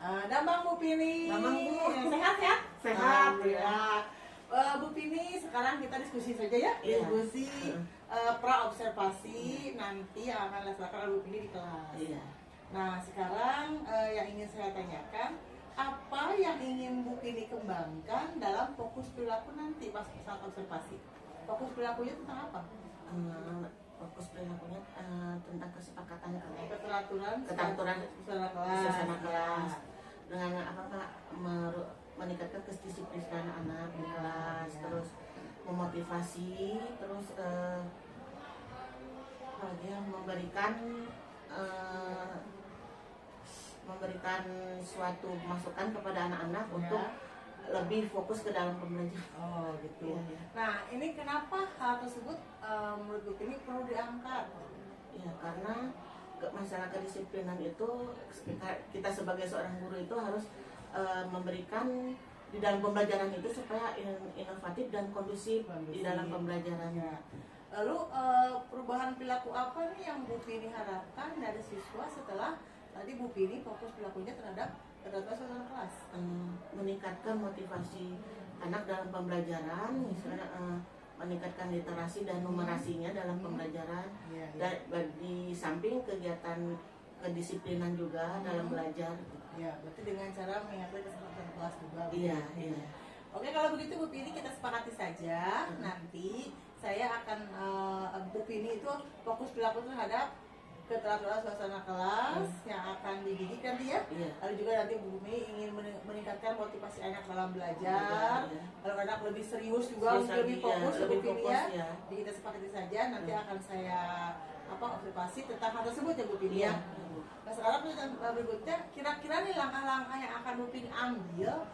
Damang Bu Pini. Damang Bu. Sehat-sehat? Sehat. Ya. Bu Pini, sekarang kita diskusi saja ya. Iya. Diskusi pra-observasi nanti yang akan dilaksanakan oleh Bu Pini di kelas. Iya. Nah, sekarang yang ingin saya tanyakan, apa yang ingin Bu Pini kembangkan dalam fokus perilaku nanti pas saat observasi? Fokus perilakunya tentang apa? Fokus perilakunya tentang kesepakatan Keteraturan suasana kelas dengan apa Kak, meningkatkan kedisiplinan anak di kelas, terus memotivasi, terus memberikan suatu masukan kepada anak-anak untuk lebih fokus ke dalam pembelajaran. Oh gitu. Ya. Nah ini kenapa hal tersebut menurut Bu Pini perlu diangkat? Ya karena masalah kedisiplinan itu kita sebagai seorang guru itu harus memberikan di dalam pembelajaran itu supaya inovatif dan kondusif di dalam pembelajaran. Ya. Lalu perubahan perilaku apa nih yang Bu Pini harapkan dari siswa setelah tadi Bu Pini fokus perilakunya terhadap suasana kelas? Meningkatkan motivasi anak dalam pembelajaran, misalnya meningkatkan literasi dan numerasinya dalam pembelajaran. Dan di samping kegiatan kedisiplinan juga dalam belajar. Ya, berarti dengan cara mengingatkan kesepakatan kelas juga. Iya. Oke, kalau begitu Bu Pini kita sepakati saja. Nanti saya akan Bu Pini itu fokus perilaku terhadap keteraturan suasana kelas yang akan dididik nanti ya. Lalu juga nanti Bu Pini ingin meningkatkan motivasi anak dalam belajar. Kalau anak lebih serius juga, lebih fokus, lebih Pini ya. Jadi kita sepakati saja. Nanti akan saya observasi tentang hal tersebut ya Bu Pini ya. Nah sekarang berikutnya kira-kira nih langkah-langkah yang akan Bu Pini ambil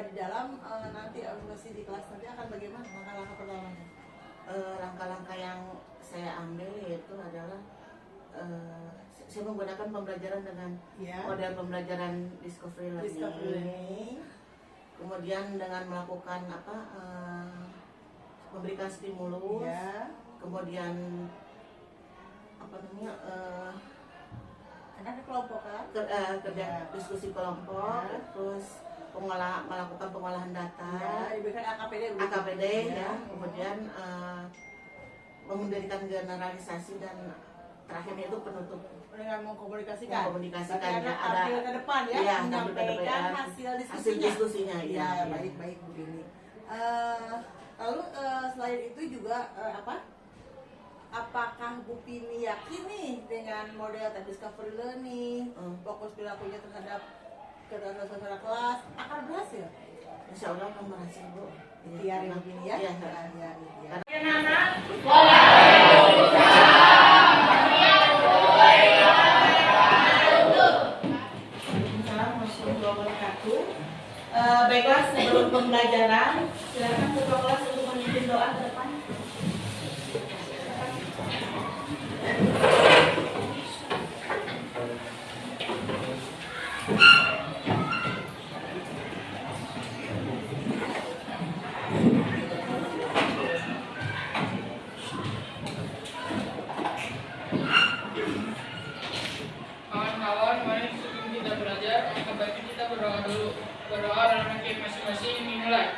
di dalam nanti observasi di kelas nanti akan bagaimana langkah-langkah pertamanya? Langkah-langkah yang saya ambil yaitu adalah saya menggunakan pembelajaran dengan model pembelajaran discovery learning. Kemudian dengan melakukan memberikan stimulus, kemudian ada kelompok kan? kerja diskusi kelompok, terus melakukan pengolahan data, diberikan AKPD ya. Kemudian memberikan generalisasi dan terakhirnya itu penutup dengan mengkomunikasikan ya, ada ke depan ya, menyampaikan hasil diskusinya. Baik Bu Pini. Lalu selain itu juga apakah Bu Pini yakin nih dengan model discovery learning, fokus perilakunya terhadap keteraturan suasana kelas akan berhasil? Insya Allah akan berhasil Bu. Iya Bu Pini ya. Baiklah, sebelum pembelajaran, silakan ketua kelas untuk memimpin doa ke depan. Kawan-kawan, mari sebelum kita belajar, sebaiknya kita berdoa dulu. Berdoa dalam ranking masing-masing dimulai.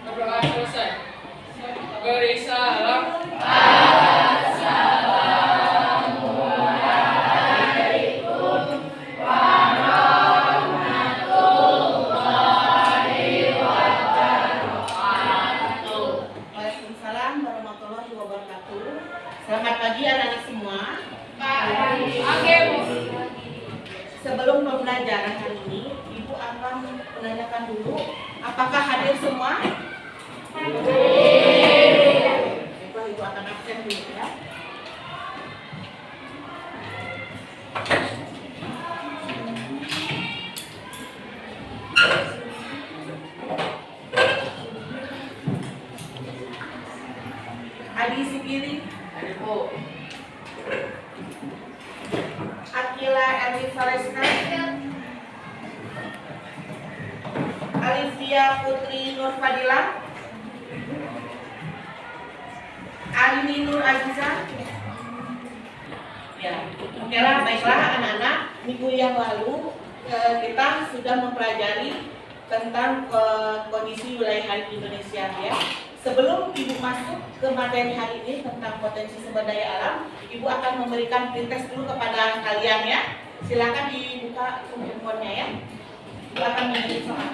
Berdoa selesai. Beri salam. Selamat pagi anak-anak semua. Pagi. Sebelum pembelajaran hari ini, Ibu akan menanyakan dulu, apakah hadir semua? Ibu akan absen dulu ya. Adi Sipili, Akila Erli Valeska, Alivia Putri Nur Fadila, Arini Nur Aziza. Ya, oke lah, baiklah anak-anak. Minggu yang lalu kita sudah mempelajari tentang kondisi wilayah hari di Indonesia ya. Sebelum Ibu masuk ke materi hari ini tentang potensi sumber daya alam, Ibu akan memberikan pretest dulu kepada kalian ya. Silakan dibuka handphonenya ya. Ibu akan menjadi soal.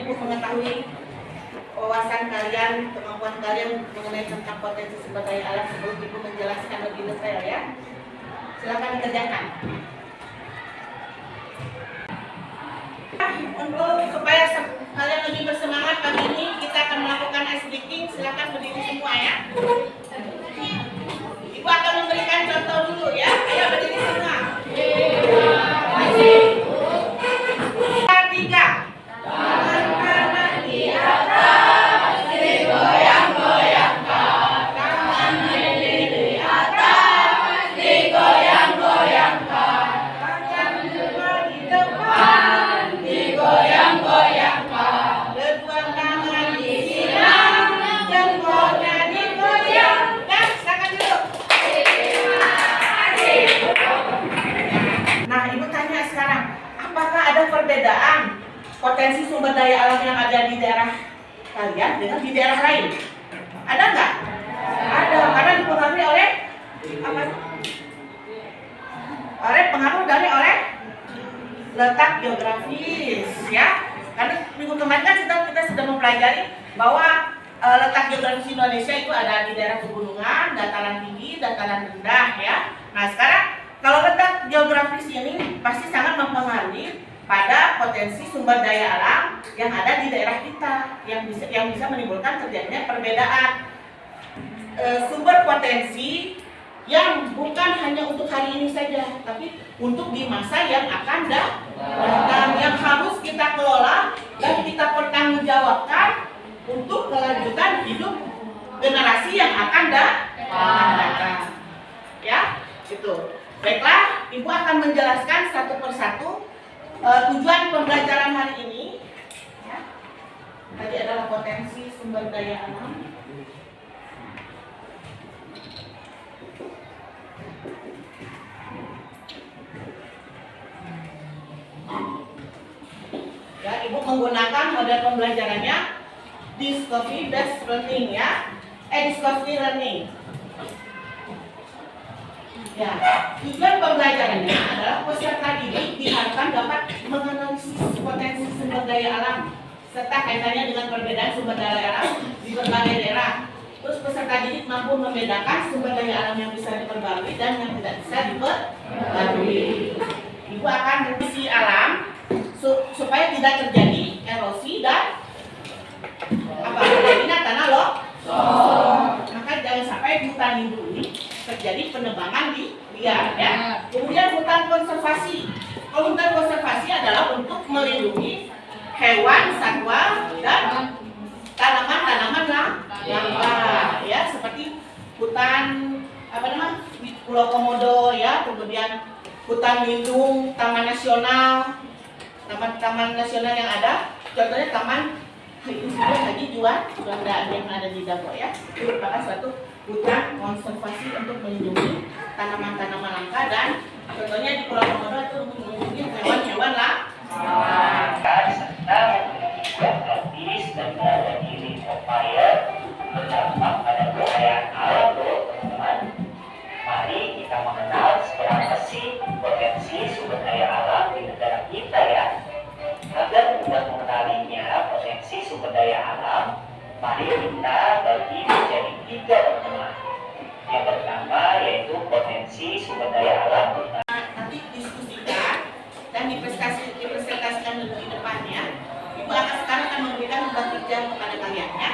Ibu mengetahui wawasan kalian, kemampuan kalian mengenai tentang potensi sumber daya alam sebelum Ibu menjelaskan lebih detail ya. Silakan dikerjakan. Untuk supaya kalian lebih bersemangat pagi ini, kita akan melakukan ice breaking. Silakan berdiri semua ya. Ibu akan memberikan contoh dulu ya. Ayo berdiri semua. Tiga. Tangan kanan di atas, digoyang-goyangkan. Tangan kiri di atas, digoyang-goyangkan. Tangan kedua di depan, digoyang-goyangkan. Kedua tangan disilang, jempolnya digoyangkan. Silakan dulu. Nah, Ibu tanya sekarang, apakah ada perbedaan potensi sumber daya alam yang ada di daerah kalian dengan di daerah lain? Ada nggak? Ada, karena dipengaruhi oleh apa? Pengaruh oleh letak geografis ya. Karena minggu kemarin kan kita sudah mempelajari bahwa letak geografis Indonesia itu ada di daerah pegunungan, dataran tinggi, dataran rendah ya. Nah sekarang kalau letak geografis ini pasti sangat mempengaruhi pada potensi sumber daya alam yang ada di daerah kita yang bisa menimbulkan terjadinya perbedaan sumber potensi yang bukan hanya untuk hari ini saja, tapi untuk di masa yang akan datang, yang harus kita kelola dan kita pertanggungjawabkan untuk kelanjutan hidup generasi yang akan datang. Ya, itu. Baiklah, Ibu akan menjelaskan satu persatu tujuan pembelajaran hari ini. Ya. Tadi adalah potensi sumber daya alam. Ya, Ibu menggunakan model pembelajarannya Discovery Based Learning ya. Discovery Learning. Ya, tujuan pembelajarannya adalah peserta didik diharapkan dapat menganalisis potensi sumber daya alam serta kaitannya dengan perbedaan sumber daya alam di berbagai daerah. Terus peserta didik mampu membedakan sumber daya alam yang bisa diperbarui dan yang tidak bisa diperbarui. Ibu akan mengisi alam supaya tidak terjadi erosi dan terjadinya tanah longsor. Maka jangan sampai hutan lindung ini terjadi penebangan liar ya. Kemudian hutan konservasi. Kalau hutan konservasi adalah untuk melindungi hewan, satwa dan tanaman-tanaman langka ya, seperti hutan di Pulau Komodo ya, kemudian hutan lindung, taman nasional yang ada, contohnya Taman Haji Juanda yang ada di Dago ya. Itu merupakan suatu hutan konservasi untuk melindungi tanaman-tanaman langka dan contohnya di Pulau Komodo itu melindungi hewan-hewan langka serta memiliki etis dan daya diri upaya berdampak pada kekayaan alam teman-teman. Mari kita mengenal seberapa sih potensi sumber daya alam di negara kita ya. Agar mudah mengenalinya potensi sumber daya alam, mari kita bagi menjadi 3 teman. Yang pertama yaitu potensi sumber daya alam. Nanti diskusikan dan dipresentasikan dulu di depannya. Ibu akan sekarang akan memberikan tugas kerja kepada kalian ya.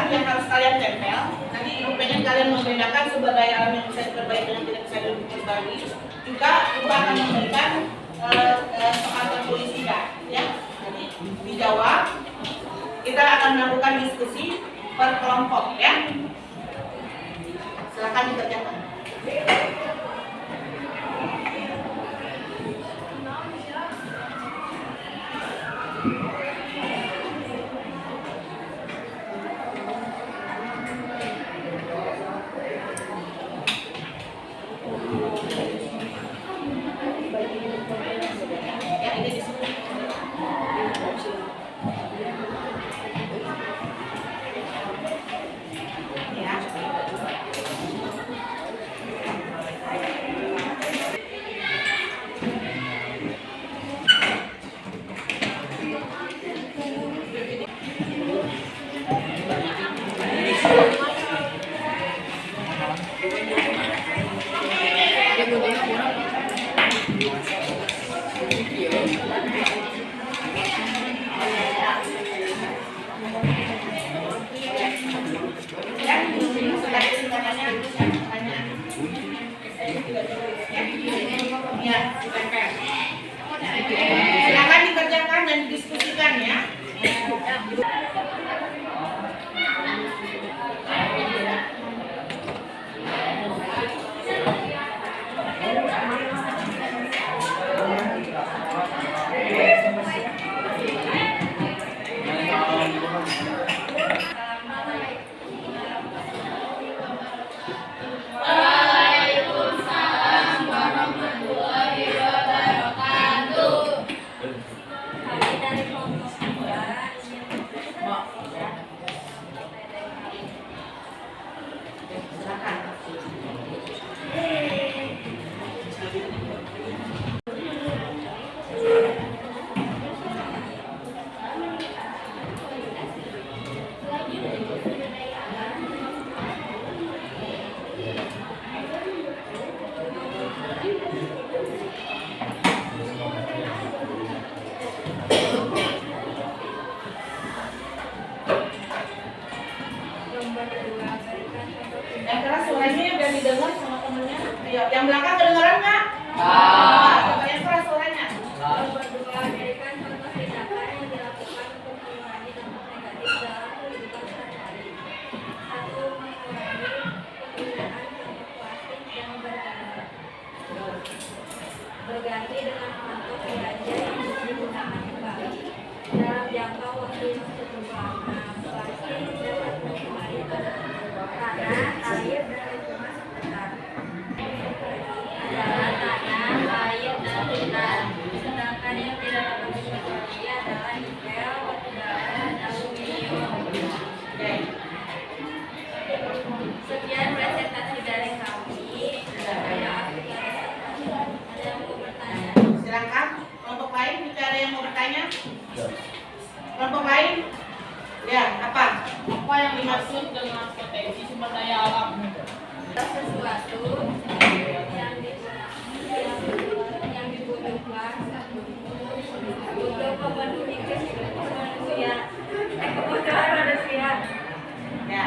Yang harus kalian tempel. Nanti Ibu pengen kalian membedakan sumber daya alam yang bisa diperbaiki dan tidak bisa diperbaiki. Juga Ibu akan memberikan soal tertulis tidak, ya. Nanti dijawab kita akan melakukan diskusi per kelompok ya. Silakan dikerjakan. Ya, ini diskusi. Silakan dikerjakan dan didiskusikan ya. Yang keras suaranya biar didengar sama temennya. Yang belakang kedengaran nggak? Coba yang keras suaranya. Berikan contoh tindakan yang dilakukan untuk mengurangi dampak negatif dalam kehidupan sehari-hari. 1. Mengurangi penggunaan kantong plastik yang berganti dengan kantong belanja yang bisa digunakan kembali dalam jangka waktu yang cukup lama. Plastik dapat mencemari tanah, air, dan lingkungan sekitar. Adalah tanah, air, dan hutan. Sedangkan yang tidak dapat dikecuali adalah nikel, batubara, dan aluminium. Sekian presentasi dari kami. Ada yang mau bertanya? Silakan. Kelompok lain jika ada yang mau bertanya. Kelompok lain. Ya, apa? Apa yang dimaksud dengan potensi sumber daya alam? Sesuatu yang dibutuhkan untuk memenuhi kebutuhan manusia. Ya.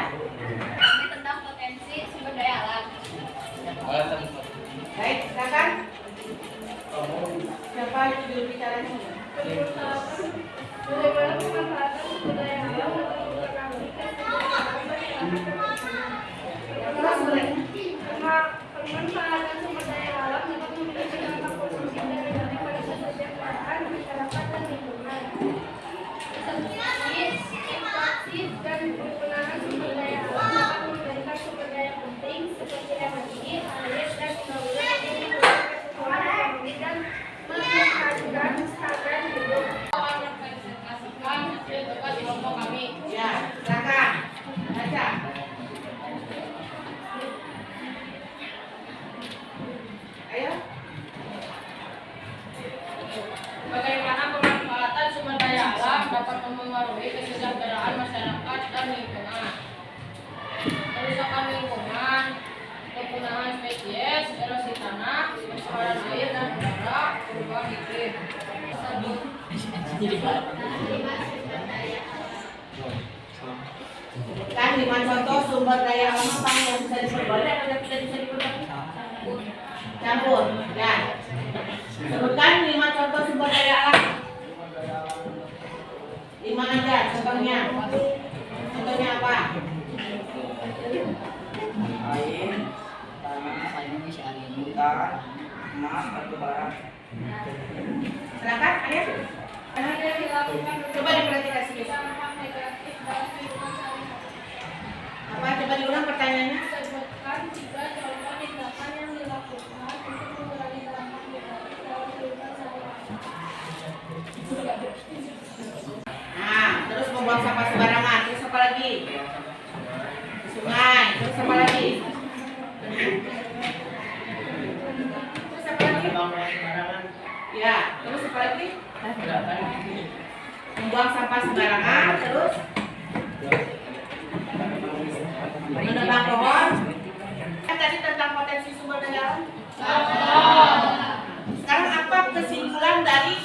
Ini tentang potensi sumber daya alam. Baik, silakan. Siapa judul bicaranya? Bagaimana pemanfaatan sumber daya alam untuk mengaplikan Keras boleh. pemanfaatan sumber daya alam dapat memberikan dampak positif dan negatif pada kesejahteraan masyarakat dan lingkungan. Ekstraksi dan penggunaan sumber daya alam dapat memberikan sumber daya penting seperti energi, air, dan pembangunan yang menggunakan pertumbuhan ekonomi dan meningkatkan standar hidup. Presentasikan hasil tugas kelompok kami. Ya, silakan. Baca. Ayo. Bagaimana pemanfaatan sumber daya alam dapat memengaruhi kesejahteraan masyarakat dan lingkungan? Kerusakan lingkungan, kepunahan spesies, erosi tanah, pencemaran air dan udara, perubahan iklim. Kan 5 contoh sumber daya alam apa yang bisa diperboleh atau yang tidak bisa diperboleh? Campur. Ya. Sebutkan 5 contoh sumber daya alam. 5 aja. Coba Contohnya apa? Air, tanah, hutan, emas, batu bara. Silakan, Ayah. Yang dilakukan Coba diperhatikan sedikit. dampak negatif dalam kehidupan sehari-hari. Apa? Coba diulang pertanyaannya. Sebutkan 3 contoh tindakan yang dilakukan untuk mengurangi dampak negatif dalam kehidupan sehari-hari. Nah, terus membuang sampah sembarangan. Terus apa lagi? Ke sungai. Terus apa lagi? Terus apa lagi? Ya, terus apa lagi? Membuang sampah sembarangan. Terus menebang pohon. Kan tadi tentang potensi sumber daya alam. Sekarang apa kesimpulan dari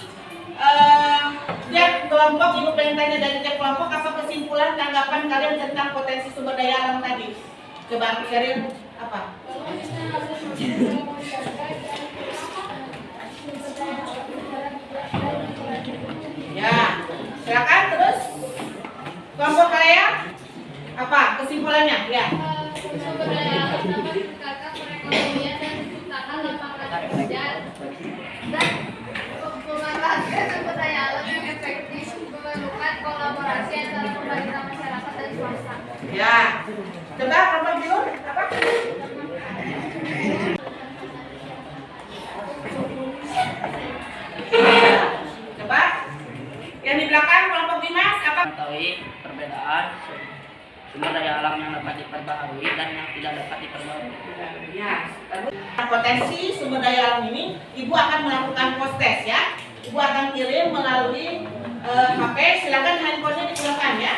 tiap kelompok? Ibu pengen tanya dari tiap kelompok apa kesimpulan tanggapan kalian tentang potensi sumber daya alam tadi? Coba Sheryl apa? Kalau kita harus menjaga dan sumber daya alam secara Ya, silakan terus. Kelompok kalian apa kesimpulannya? Ya. sumber daya alam dapat meningkatkan perekonomian dan menciptakan lapangan kerja dan memanfaatkan sumber daya alam yang efektif memerlukan kolaborasi antara pemerintah, masyarakat dan swasta. Ya. Coba kelompok biru apa? Coba. Yang di belakang kelompok Dimas apa? Mengetahui perbedaan sumber daya alam yang dapat diperbaharui dan yang tidak dapat diperbaharui. Ya. Potensi sumber daya alam ini, Ibu akan melakukan post test ya. Ibu akan kirim melalui HP. Silakan handphonenya digunakan ya.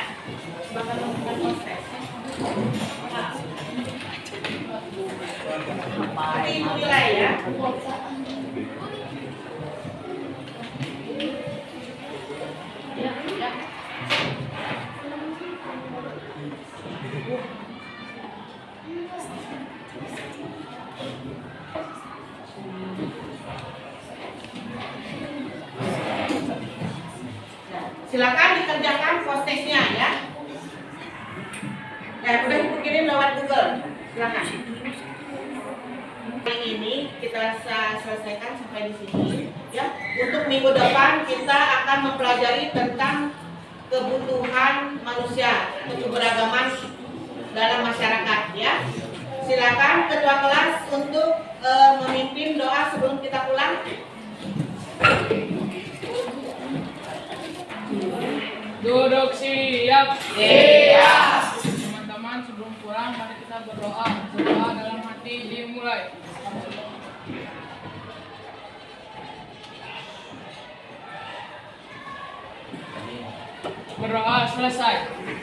Bakal melakukan post test. Nanti Ibu nilai ya. Silakan dikerjakan post testnya ya. Udah Ibu kirim lewat Google. Silakan. Kali ini kita selesaikan sampai di sini ya. Untuk minggu depan kita akan mempelajari tentang kebutuhan manusia atau keberagaman dalam masyarakat ya. Silakan ketua kelas untuk memimpin doa sebelum kita pulang. Duduk siap. Siap. Teman-teman sebelum pulang mari kita berdoa. Berdoa dalam hati dimulai. Berdoa selesai.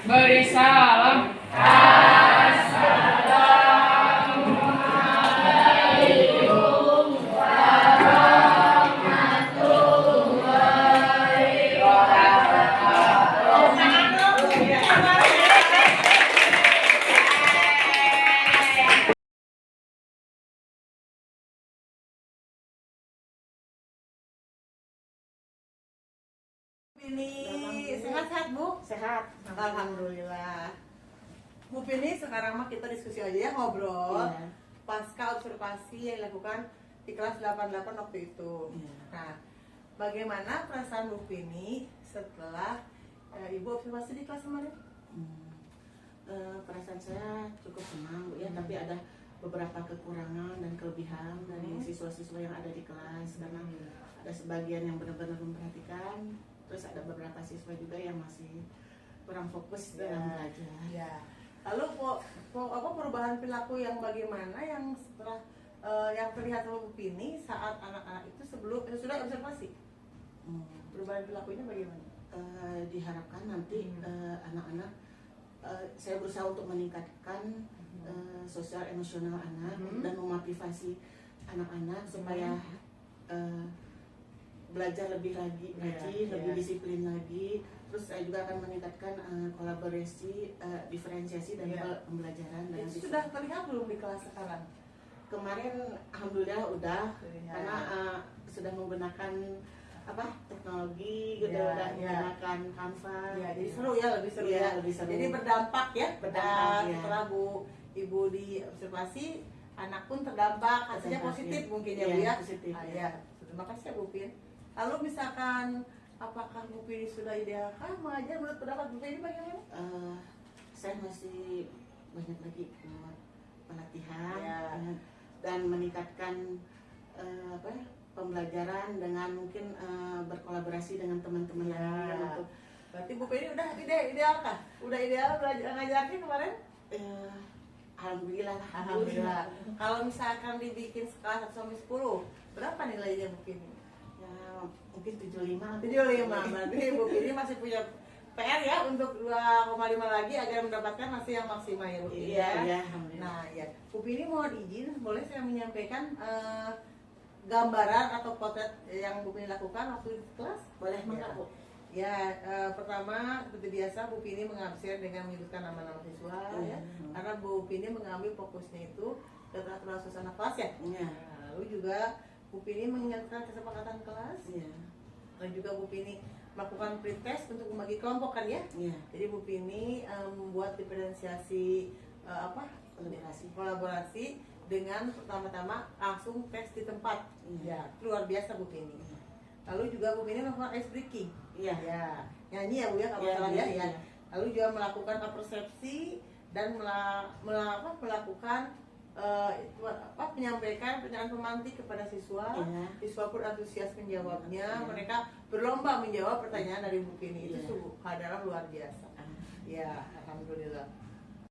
Beri salam. Ini sehat-sehat Bu? Sehat. Alhamdulillah. Bu Pini, sekarang mah kita diskusi aja ya, ngobrol. Iya. Pasca observasi yang dilakukan di kelas 88 waktu itu. Iya. Nah, bagaimana perasaan Bu Pini setelah Ibu observasi di kelas kemarin? Perasaan saya cukup senang Bu ya, tapi ada beberapa kekurangan dan kelebihan dari siswa-siswa yang ada di kelas karena ada sebagian yang benar-benar memperhatikan, terus ada beberapa siswa juga yang masih kurang fokus dalam belajar. Ya. Lalu apa perubahan perilaku yang bagaimana yang setelah yang terlihat sama Bu Pini saat anak-anak itu sebelum sudah observasi? Perubahan perilakunya bagaimana? Diharapkan nanti anak-anak, saya berusaha untuk meningkatkan sosial emosional anak dan memotivasi anak-anak supaya belajar lebih lagi, lebih disiplin lagi. Terus saya juga akan meningkatkan kolaborasi, diferensiasi dan pembelajaran dengan Itu siswa. sudah terlihat belum di kelas sekarang? Kemarin alhamdulillah udah Terlihat. karena sudah menggunakan apa teknologi Ya, gitu dan ya. menggunakan Canva. Ya, jadi gitu. seru ya, lebih seru Iya, ya. lebih seru. Jadi berdampak ya. Berdampak, Dan ya. setelah Ibu diobservasi, anak pun terdampak, hasilnya Terdampak, positif ya. mungkin ya Iya, Bu ya. positif, Ah, ya. ya. Terima kasih ya Bu Pin. Lalu misalkan apakah Bu Pin sudah idealkah mengajar menurut pendapat Bu Pin bagaimana? Saya masih banyak lagi buat pelatihan Ya. dan meningkatkan pembelajaran dengan mungkin berkolaborasi dengan teman-teman Ya. lain untuk Berarti Bu Pin udah idealkah? Udah ideal belajar ngajarnya kemarin? alhamdulillah. Alhamdulillah. Kalau misalkan dibikin skala 1 sampai 10, berapa nilainya Bu Pin? Ya, mungkin 75. 75. Berarti Bu Pin masih punya PR ya untuk 2,5 lagi agar mendapatkan hasil yang maksimal ya Bu Pin. Iya, iya, alhamdulillah. Nah, ya. Bu Pin mohon izin, boleh saya menyampaikan gambaran atau potret yang Bu Pin lakukan waktu di kelas? Boleh Ya. mangga, Bu. Ya, pertama seperti biasa Bu Pini mengabsen dengan menyebutkan nama-nama siswa ya. Karena Bu Pini mengambil fokusnya itu keteraturan suasana kelas ya. Iya. Lalu juga Bu Pini mengingatkan kesepakatan kelas. Iya. Dan juga Bu Pini melakukan pretest untuk membagi kelompok kan ya. Iya. Jadi Bu Pini membuat diferensiasi kolaborasi dengan pertama-tama langsung tes di tempat. Iya. Ya, luar biasa Bu Pini. Lalu juga Bu Pini melakukan ice breaking. Iya. Ya, nyanyi ya Bu ya kalau Iya, salah ya. iya, Ya. iya. Lalu juga melakukan persepsi dan melakukan menyampaikan pertanyaan pemantik kepada siswa. Iya. Siswa pun antusias menjawabnya. Iya. Mereka berlomba menjawab pertanyaan dari Bu Pini. Itu Iya. sungguh adalah luar biasa. Ya, alhamdulillah.